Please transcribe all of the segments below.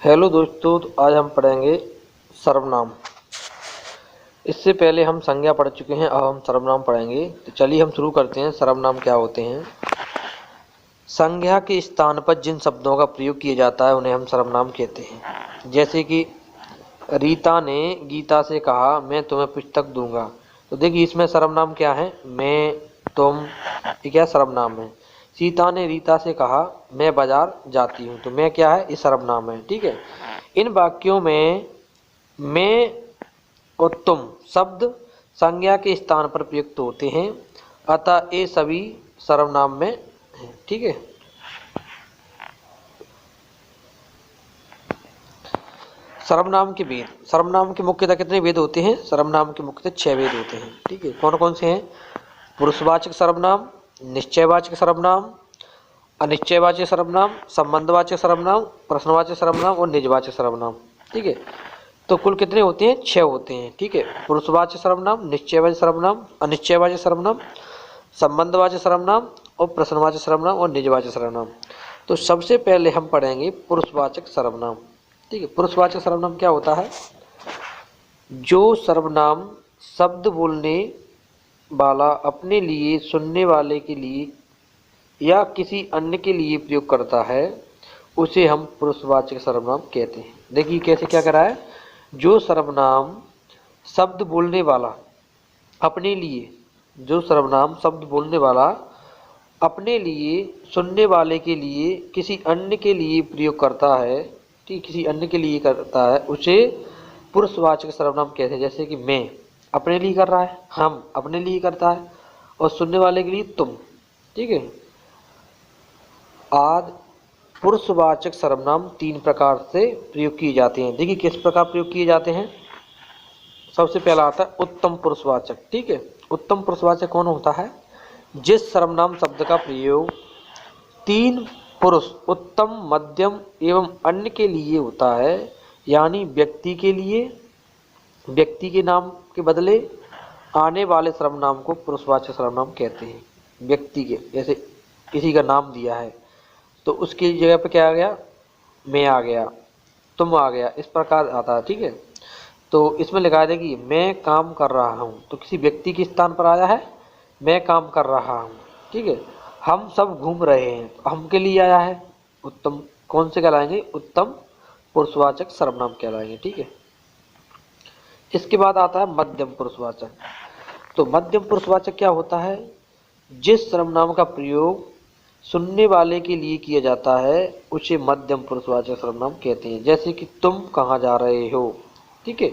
Hello दोस्तों, तो आज हम पढ़ेंगे सर्वनाम। इससे पहले हम संज्ञा पढ़ चुके हैं, अब हम सर्वनाम पढ़ेंगे। तो चलिए हम शुरू करते हैं। सर्वनाम क्या होते हैं? संज्ञा के स्थान पर जिन शब्दों का प्रयोग किया जाता है उन्हें हम सर्वनाम कहते हैं। जैसे कि रीता ने गीता से कहा, मैं तुम्हें पुस्तक दूंगा। तो देखिए इसमें सर्वनाम क्या है? मैं, तुम, ये क्या सर्वनाम है। सीता ने रीता से कहा, मैं बाजार जाती हूँ। तो मैं क्या है? ये सर्वनाम है। ठीक है। इन वाक्यों में मैं और तुम शब्द संज्ञा के स्थान पर प्रयुक्त होते हैं, अतः ये सभी सर्वनाम में हैं। ठीक है। सर्वनाम के भेद। सर्वनाम के मुख्यतः कितने भेद होते हैं? सर्वनाम के मुख्यतः 6 भेद होते हैं। ठीक है। कौन कौन से हैं? पुरुषवाचक सर्वनाम, निश्चयवाचक सर्वनाम, अनिश्चयवाचक सर्वनाम, संबंधवाचक सर्वनाम, प्रश्नवाचक सर्वनाम और निजवाचक सर्वनाम। ठीक है। तो कुल कितने होते हैं? 6 होते हैं। ठीक है। पुरुषवाचक सर्वनाम, निश्चयवाचक सर्वनाम, अनिश्चयवाचक सर्वनाम, संबंधवाचक सर्वनाम और प्रश्नवाचक सर्वनाम और निजवाचक सर्वनाम। तो सबसे पहले हम पढ़ेंगे पुरुषवाचक सर्वनाम। ठीक है। पुरुषवाचक सर्वनाम क्या होता है? जो सर्वनाम शब्द बोलने वाला अपने लिए, सुनने वाले के लिए या किसी अन्य के लिए प्रयोग करता है उसे हम पुरुषवाचक सर्वनाम कहते हैं। देखिए कैसे क्या करा है। जो सर्वनाम शब्द बोलने वाला अपने लिए, जो सर्वनाम शब्द बोलने वाला अपने लिए, सुनने वाले के लिए, किसी अन्य के लिए प्रयोग करता है, ठीक, किसी अन्य के लिए करता है, उसे पुरुषवाचक सर्वनाम कहते हैं। जैसे कि मैं अपने लिए कर रहा है, हम अपने लिए करता है, और सुनने वाले के लिए तुम। ठीक है। आज पुरुषवाचक सर्वनाम 3 प्रकार से प्रयोग किए जाते हैं। देखिए किस प्रकार प्रयोग किए जाते हैं। सबसे पहला आता है उत्तम पुरुषवाचक। ठीक है। उत्तम पुरुषवाचक कौन होता है? जिस सर्वनाम शब्द का प्रयोग 3 पुरुष, उत्तम, मध्यम एवं अन्य के लिए होता है, यानी व्यक्ति के लिए, व्यक्ति के नाम के बदले आने वाले सर्वनाम को पुरुषवाचक सर्वनाम कहते हैं। व्यक्ति के, जैसे किसी का नाम दिया है तो उसकी जगह पे क्या आ गया? मैं आ गया, तुम आ गया, इस प्रकार आता है। ठीक है। तो इसमें लिखा है कि मैं काम कर रहा हूँ, तो किसी व्यक्ति के स्थान पर आया है, मैं काम कर रहा हूँ। ठीक है। हम सब घूम रहे हैं, तो हम के लिए आया है। उत्तम कौन से कहलाएंगे? उत्तम पुरुषवाचक सर्वनाम कहलाएंगे। ठीक है। इसके बाद आता है मध्यम पुरुषवाचक। तो मध्यम पुरुषवाचक क्या होता है? जिस सर्वनाम का प्रयोग सुनने वाले के लिए किया जाता है उसे मध्यम पुरुषवाचक सर्वनाम कहते हैं। जैसे कि तुम कहाँ जा रहे हो। ठीक है।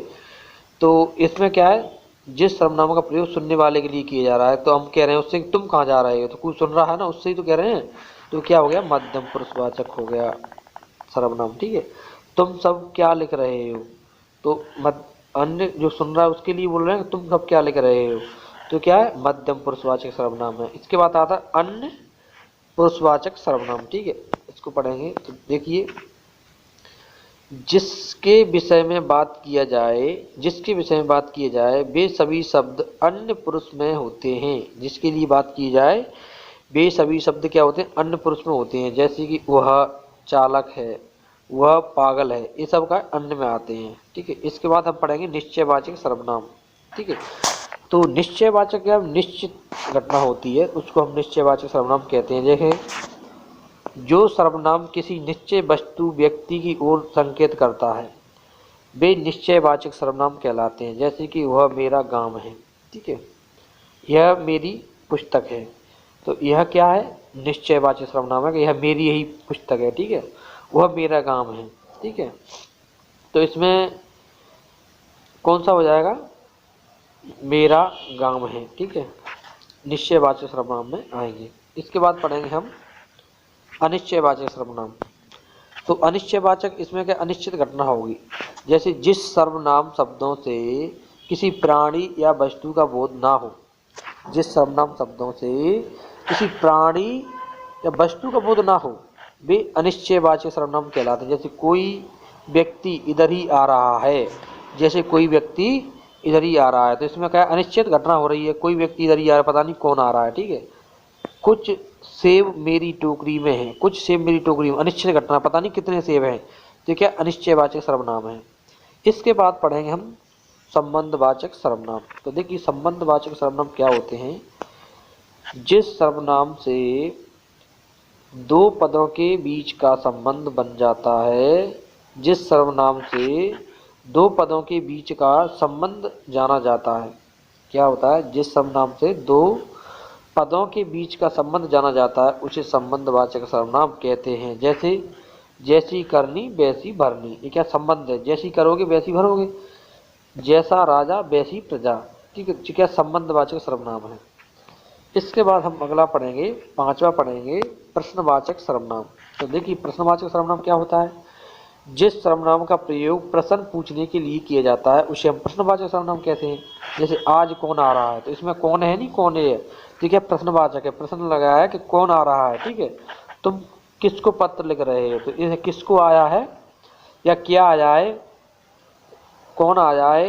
तो इसमें क्या है? जिस सर्वनाम का प्रयोग सुनने वाले के लिए किया जा रहा है, तो हम कह रहे हैं उससे कि तुम कहाँ जा रहे हो, तो कोई सुन रहा है ना, उससे ही तो कह रहे हैं। तो क्या हो गया? मध्यम पुरुषवाचक हो गया सर्वनाम। ठीक है। तुम सब क्या लिख रहे हो, तो अन्य जो सुन रहा है उसके लिए बोल रहे हैं कि तुम सब क्या लिख रहे हो, तो क्या है? मध्यम पुरुषवाचक सर्वनाम है। इसके बाद आता है अन्य पुरुषवाचक सर्वनाम। ठीक है। इसको पढ़ेंगे तो देखिए, जिसके विषय में बात किया जाए, जिसके विषय में बात किया जाए वे सभी शब्द अन्य पुरुष में होते हैं। जिसके लिए बात की जाए वे सभी शब्द क्या होते हैं? अन्य पुरुष में होते हैं। जैसे कि वह चालक है, वह पागल है, ये सब का अन्य में आते हैं। ठीक है। इसके बाद हम पढ़ेंगे निश्चयवाचक सर्वनाम। ठीक है। तो निश्चयवाचक क्या? निश्चित घटना होती है, उसको हम निश्चयवाचक सर्वनाम कहते हैं। जैसे जो सर्वनाम किसी निश्चय वस्तु, व्यक्ति की ओर संकेत करता है वे निश्चयवाचक सर्वनाम कहलाते हैं। जैसे कि वह मेरा गांव है। ठीक है। यह मेरी पुस्तक है, तो यह क्या है? निश्चयवाचक सर्वनाम है कि यह मेरी यही पुस्तक है। ठीक है। वह मेरा गांव है। ठीक है। तो इसमें कौन सा हो जाएगा? मेरा गांव है। ठीक है। निश्चयवाचक सर्वनाम में आएंगे। इसके बाद पढ़ेंगे हम अनिश्चयवाचक सर्वनाम। तो अनिश्चयवाचक इसमें क्या? अनिश्चित घटना होगी। जैसे जिस सर्वनाम शब्दों से किसी प्राणी या वस्तु का बोध ना हो, जिस सर्वनाम शब्दों से किसी प्राणी या वस्तु का बोध ना हो वे अनिश्चयवाचक सर्वनाम कहलाते हैं। जैसे कोई व्यक्ति इधर ही आ रहा है, जैसे कोई व्यक्ति इधर ही आ रहा है, तो इसमें क्या? अनिश्चित घटना हो रही है, कोई व्यक्ति इधर ही आ रहा है, पता नहीं कौन आ रहा है। ठीक है। कुछ सेब मेरी टोकरी में है, कुछ सेब मेरी टोकरी में, अनिश्चित घटना, पता नहीं कितने सेब हैं। तो क्या अनिश्चयवाचक सर्वनाम है। इसके बाद पढ़ेंगे हम संबंधवाचक सर्वनाम। तो देखिए संबंधवाचक सर्वनाम क्या होते हैं, जिस सर्वनाम से दो पदों के बीच का संबंध बन जाता है, जिस सर्वनाम से दो पदों के बीच का संबंध जाना जाता है। क्या होता है, जिस सर्वनाम से दो पदों के बीच का संबंध जाना जाता है उसे संबंधवाचक सर्वनाम कहते हैं। जैसे जैसी करनी वैसी भरनी, ये क्या संबंध है, जैसी करोगे वैसी भरोगे, जैसा राजा वैसी प्रजा, ठीक है, क्या संबंधवाचक सर्वनाम है। इसके बाद हम अगला पढ़ेंगे, पांचवा पढ़ेंगे प्रश्नवाचक सर्वनाम। तो देखिए प्रश्नवाचक सर्वनाम क्या होता है, जिस सर्वनाम का प्रयोग प्रश्न पूछने के लिए किया जाता है उसे हम प्रश्नवाचक सर्वनाम कहते हैं। जैसे आज कौन आ रहा है, तो इसमें कौन है नहीं कौन है, ठीक है, प्रश्नवाचक है, प्रश्न लगाया है कि कौन आ रहा है, ठीक है, तुम किसको पत्र लिख रहे हो, तो ये किसको आया है या क्या आया है, कौन आया है,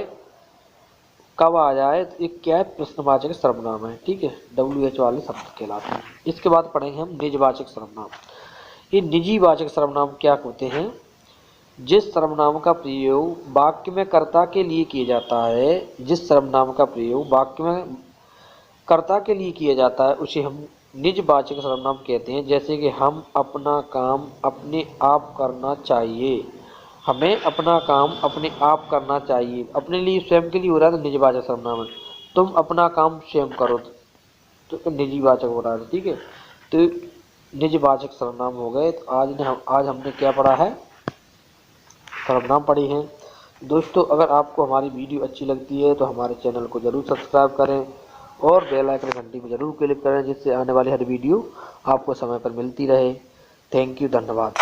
कब आ जाए, तो एक क्या है, प्रश्नवाचक सर्वनाम है, ठीक है, WH वाले शब्द कहलाते हैं। इसके बाद पढ़ेंगे हम निजवाचक सर्वनाम। ये निजीवाचक सर्वनाम क्या होते हैं, जिस सर्वनाम का प्रयोग वाक्य में कर्ता के लिए किया जाता है, जिस सर्वनाम का प्रयोग वाक्य में कर्ता के लिए किया जाता है उसे हम निजवाचक सर्वनाम कहते हैं। जैसे कि हम अपना काम अपने आप करना चाहिए, हमें अपना काम अपने आप करना चाहिए, अपने लिए स्वयं के लिए हो रहा है तो निजवाचक सर्वनाम है। तुम अपना काम स्वयं करो तो निजीवाचक हो रहा है, ठीक है, तो निजवाचक सर्वनाम हो गए। तो आज हमने क्या पढ़ा है, सर्वनाम पढ़ी हैं। दोस्तों अगर आपको हमारी वीडियो अच्छी लगती है तो हमारे चैनल को जरूर सब्सक्राइब करें और बेल आइकन घंटी में जरूर क्लिक करें, जिससे आने वाली हर वीडियो आपको समय पर मिलती रहे। थैंक यू, धन्यवाद।